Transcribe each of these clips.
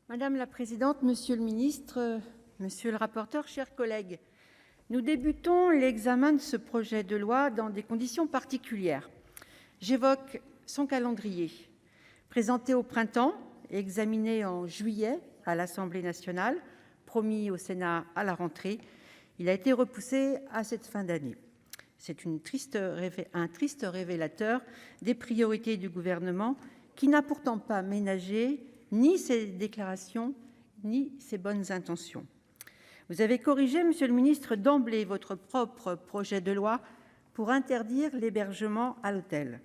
Madame la présidente, monsieur le ministre, monsieur le rapporteur, chers collègues, nous débutons l'examen de ce projet de loi dans des conditions particulières. J'évoque son calendrier. Présenté au printemps et examiné en juillet à l'Assemblée nationale, promis au Sénat à la rentrée, il a été repoussé à cette fin d'année. C'est un triste révélateur des priorités du gouvernement qui n'a pourtant pas ménagé ni ses déclarations ni ses bonnes intentions. Vous avez corrigé, monsieur le ministre, d'emblée votre propre projet de loi pour interdire l'hébergement à l'hôtel.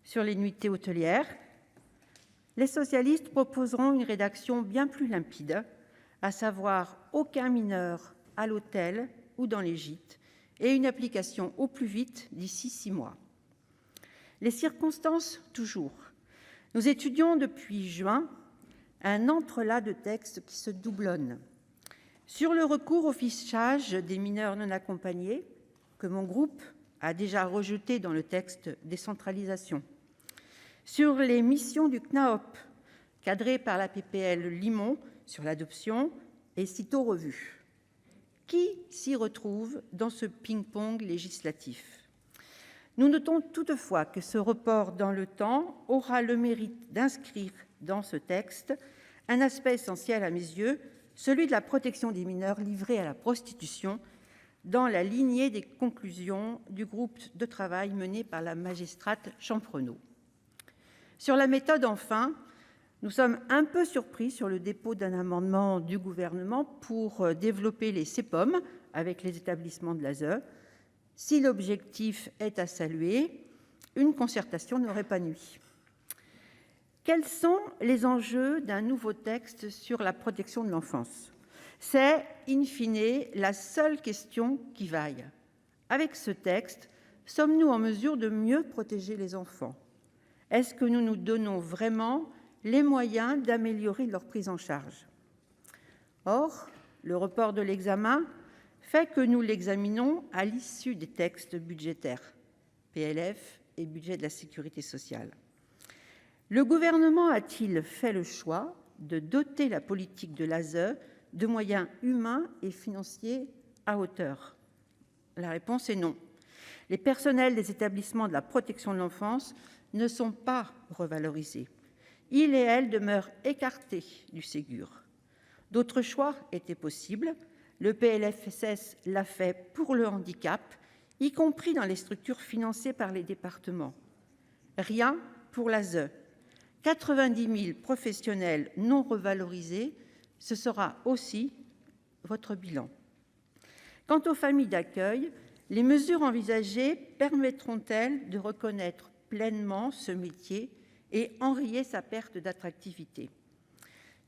Sur les nuitées hôtelières, les socialistes proposeront une rédaction bien plus limpide, à savoir aucun mineur à l'hôtel ou dans les gîtes, et une application au plus vite d'ici 6 mois. Les circonstances toujours. Nous étudions depuis juin un entrelac de textes qui se doublonnent. Sur le recours au fichage des mineurs non accompagnés, que mon groupe a déjà rejeté dans le texte décentralisation. Sur les missions du CNAOP, cadrées par la PPL Limon sur l'adoption, et sitôt revues. Qui s'y retrouve dans ce ping-pong législatif ? Nous notons toutefois que ce report dans le temps aura le mérite d'inscrire dans ce texte un aspect essentiel à mes yeux, celui de la protection des mineurs livrés à la prostitution, dans la lignée des conclusions du groupe de travail mené par la magistrate Champrenault. Sur la méthode, enfin, nous sommes un peu surpris sur le dépôt d'un amendement du gouvernement pour développer les CPOM avec les établissements de l'ASE. Si l'objectif est à saluer, une concertation n'aurait pas nui. Quels sont les enjeux d'un nouveau texte sur la protection de l'enfance ? C'est, in fine, la seule question qui vaille. Avec ce texte, sommes-nous en mesure de mieux protéger les enfants ? Est-ce que nous nous donnons vraiment les moyens d'améliorer leur prise en charge ? Or, le report de l'examen fait que nous l'examinons à l'issue des textes budgétaires, PLF et budget de la sécurité sociale. Le gouvernement a-t-il fait le choix de doter la politique de l'ASE de moyens humains et financiers à hauteur ? La réponse est non. Les personnels des établissements de la protection de l'enfance ne sont pas revalorisés. Ils et elles demeurent écartés du Ségur. D'autres choix étaient possibles. Le PLFSS l'a fait pour le handicap, y compris dans les structures financées par les départements. Rien pour l'ASE. 90 000 professionnels non revalorisés, ce sera aussi votre bilan. Quant aux familles d'accueil, les mesures envisagées permettront-elles de reconnaître pleinement ce métier et enrayer sa perte d'attractivité ?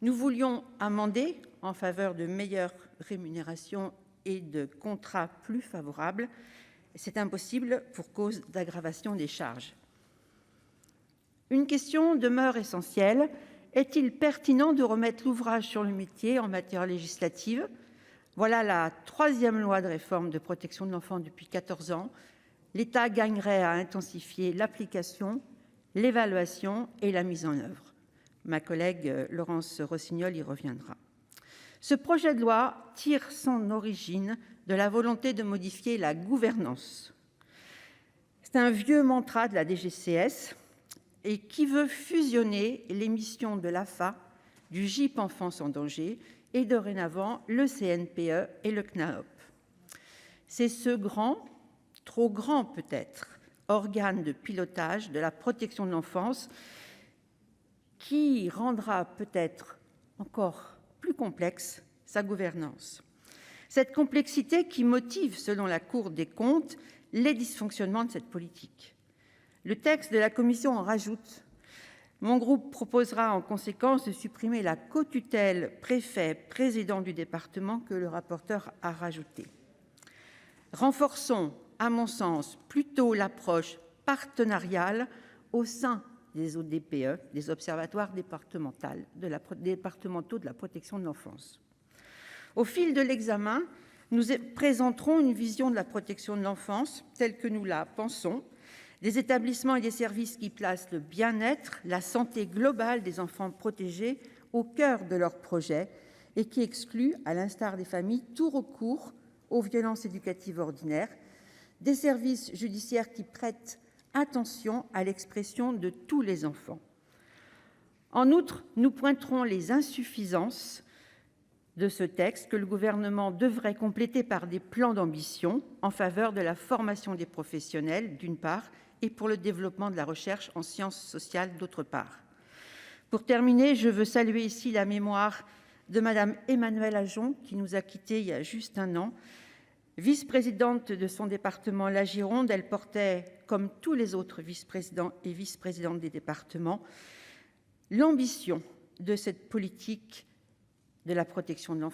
Nous voulions amender en faveur de meilleures rémunérations et de contrats plus favorables. C'est impossible pour cause d'aggravation des charges. Une question demeure essentielle. Est-il pertinent de remettre l'ouvrage sur le métier en matière législative ? Voilà la 3e loi de réforme de protection de l'enfant depuis 14 ans. L'État gagnerait à intensifier l'application, l'évaluation et la mise en œuvre. Ma collègue Laurence Rossignol y reviendra. Ce projet de loi tire son origine de la volonté de modifier la gouvernance. C'est un vieux mantra de la DGCS et qui veut fusionner les missions de l'AFA, du GIP Enfance en danger et dorénavant le CNPE et le CNAOP. C'est ce grand, trop grand peut-être, organe de pilotage de la protection de l'enfance qui rendra peut-être encore plus complexe sa gouvernance. Cette complexité qui motive, selon la Cour des comptes, les dysfonctionnements de cette politique. Le texte de la Commission en rajoute. Mon groupe proposera en conséquence de supprimer la cotutelle préfet-président du département que le rapporteur a rajoutée. Renforçons, à mon sens, plutôt l'approche partenariale au sein des ODPE, des observatoires départementaux de la protection de l'enfance. Au fil de l'examen, nous présenterons une vision de la protection de l'enfance telle que nous la pensons, des établissements et des services qui placent le bien-être, la santé globale des enfants protégés au cœur de leur projet et qui excluent, à l'instar des familles, tout recours aux violences éducatives ordinaires, des services judiciaires qui prêtent attention à l'expression de tous les enfants. En outre, nous pointerons les insuffisances de ce texte que le Gouvernement devrait compléter par des plans d'ambition en faveur de la formation des professionnels, d'une part, et pour le développement de la recherche en sciences sociales, d'autre part. Pour terminer, je veux saluer ici la mémoire de Madame Emmanuelle Ajon, qui nous a quittés il y a juste un an. Vice-présidente de son département, la Gironde, elle portait, comme tous les autres vice-présidents et vice-présidentes des départements, l'ambition de cette politique de la protection de l'enfance